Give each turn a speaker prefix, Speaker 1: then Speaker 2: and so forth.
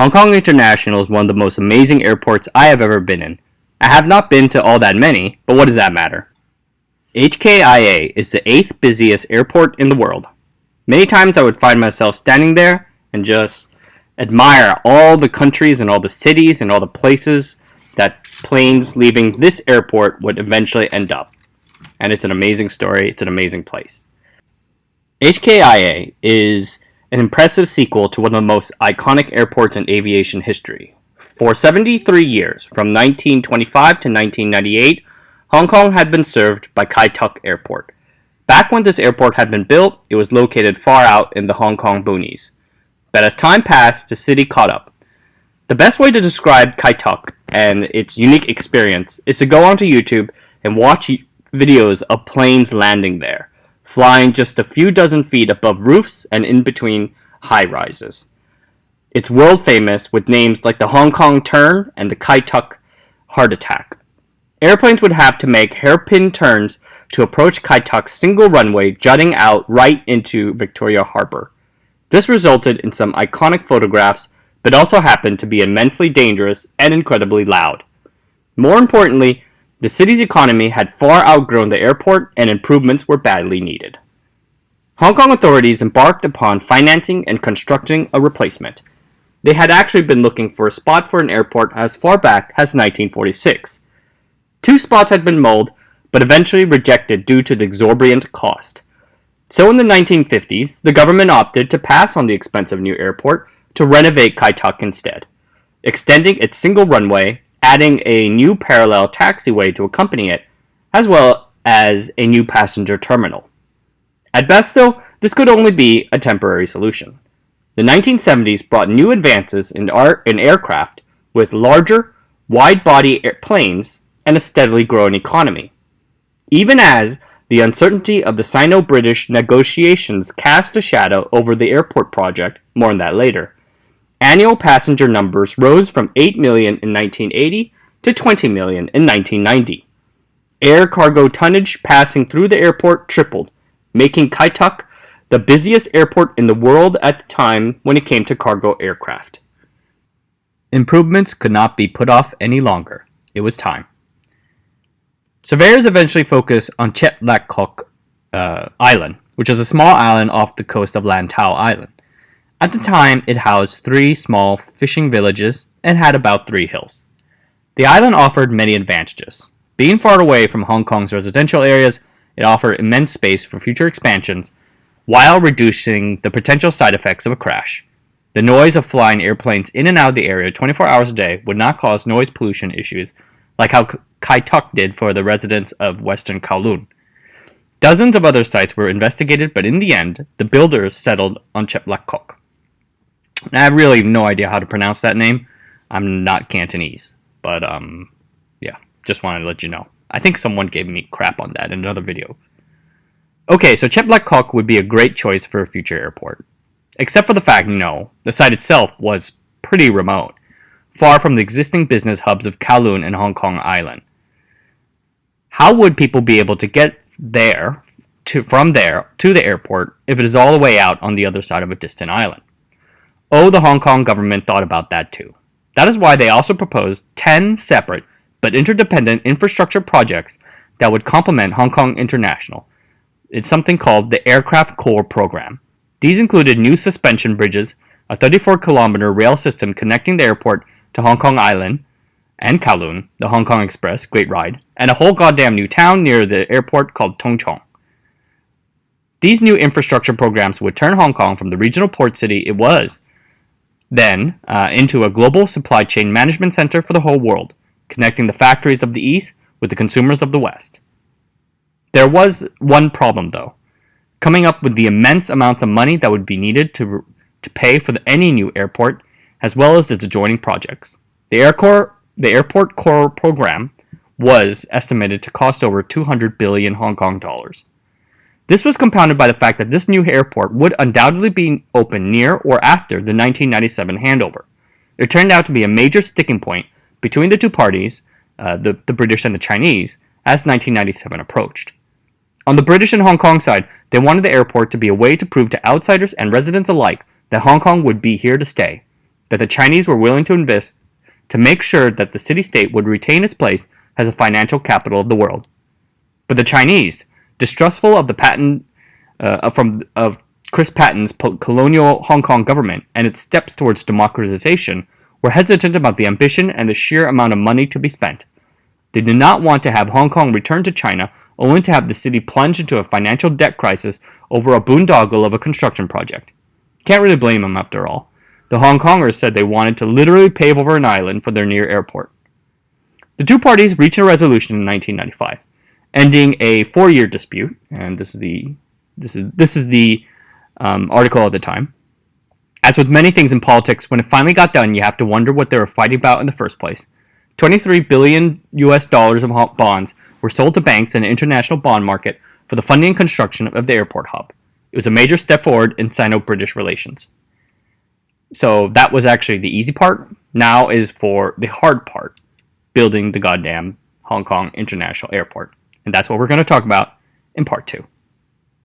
Speaker 1: Hong Kong International is one of the most amazing airports I have ever been in. I have not been to all that many, but what does that matter? HKIA is the 8th busiest airport in the world. Many times I would find myself standing there and just admire all the countries and all the cities and all the places that planes leaving this airport would eventually end up. And it's an amazing story, it's an amazing place. HKIA is an impressive sequel to one of the most iconic airports in aviation history. For 73 years, from 1925 to 1998, Hong Kong had been served by Kai Tak Airport. Back when this airport had been built, it was located far out in the Hong Kong boonies. But as time passed, the city caught up. The best way to describe Kai Tak and its unique experience is to go onto YouTube and watch videos of planes landing there, flying just a few dozen feet above roofs and in between high rises. It's world famous with names like the Hong Kong Turn and the Kai Tak Heart Attack. Airplanes would have to make hairpin turns to approach Kai Tak's single runway jutting out right into Victoria Harbour. This resulted in some iconic photographs, but also happened to be immensely dangerous and incredibly loud. More importantly, the city's economy had far outgrown the airport and improvements were badly needed. Hong Kong authorities embarked upon financing and constructing a replacement. They had actually been looking for a spot for an airport as far back as 1946. 2 spots had been mulled, but eventually rejected due to the exorbitant cost. So in the 1950s, the government opted to pass on the expensive new airport to renovate Kai Tak instead, extending its single runway, adding a new parallel taxiway to accompany it, as well as a new passenger terminal. At best, though, this could only be a temporary solution. The 1970s brought new advances in aircraft with larger, wide-body planes and a steadily growing economy. Even as the uncertainty of the Sino-British negotiations cast a shadow over the airport project, more on that later, annual passenger numbers rose from 8 million in 1980 to 20 million in 1990. Air cargo tonnage passing through the airport tripled, making Kai Tak the busiest airport in the world at the time when it came to cargo aircraft. Improvements could not be put off any longer. It was time. Surveyors eventually focused on Chek Lak Kok Island, which is a small island off the coast of Lantau Island. At the time, it housed 3 small fishing villages and had about 3 hills. The island offered many advantages. Being far away from Hong Kong's residential areas, it offered immense space for future expansions, while reducing the potential side effects of a crash. The noise of flying airplanes in and out of the area 24 hours a day would not cause noise pollution issues like how Kai Tak did for the residents of Western Kowloon. Dozens of other sites were investigated, but in the end, the builders settled on Chek Lak Kok. I have really no idea how to pronounce that name. I'm not Cantonese, but yeah, just wanted to let you know. I think someone gave me crap on that in another video. Okay, so Chek Lak Kok would be a great choice for a future airport. Except for the fact, no, the site itself was pretty remote, far from the existing business hubs of Kowloon and Hong Kong Island. How would people be able to get from there to the airport if it is all the way out on the other side of a distant island? Oh, the Hong Kong government thought about that too. That is why they also proposed 10 separate but interdependent infrastructure projects that would complement Hong Kong International. It's something called the Aircraft Core Program. These included new suspension bridges, a 34-kilometer rail system connecting the airport to Hong Kong Island and Kowloon, the Hong Kong Express, great ride, and a whole goddamn new town near the airport called Tung Chung. These new infrastructure programs would turn Hong Kong from the regional port city it was then into a global supply chain management center for the whole world, connecting the factories of the East with the consumers of the West. There was one problem, though. Coming up with the immense amounts of money that would be needed to pay for any new airport, as well as its adjoining projects. The Airport Core Program was estimated to cost over 200 billion Hong Kong dollars. This was compounded by the fact that this new airport would undoubtedly be open near or after the 1997 handover. It turned out to be a major sticking point between the two parties, the British and the Chinese, as 1997 approached. On the British and Hong Kong side, they wanted the airport to be a way to prove to outsiders and residents alike that Hong Kong would be here to stay. that the Chinese were willing to invest to make sure that the city-state would retain its place as a financial capital of the world. But the Chinese, distrustful of the of Chris Patten's colonial Hong Kong government and its steps towards democratization, were hesitant about the ambition and the sheer amount of money to be spent. They did not want to have Hong Kong return to China, only to have the city plunge into a financial debt crisis over a boondoggle of a construction project. Can't really blame them after all. The Hong Kongers said they wanted to literally pave over an island for their near airport. The two parties reached a resolution in 1995, ending a 4-year dispute, and this is the article at the time. As with many things in politics, when it finally got done, you have to wonder what they were fighting about in the first place. $23 billion of bonds were sold to banks and an international bond market for the funding and construction of the airport hub. It was a major step forward in Sino-British relations. So that was actually the easy part. Now is for the hard part, building the goddamn Hong Kong International Airport. And that's what we're going to talk about in part 2.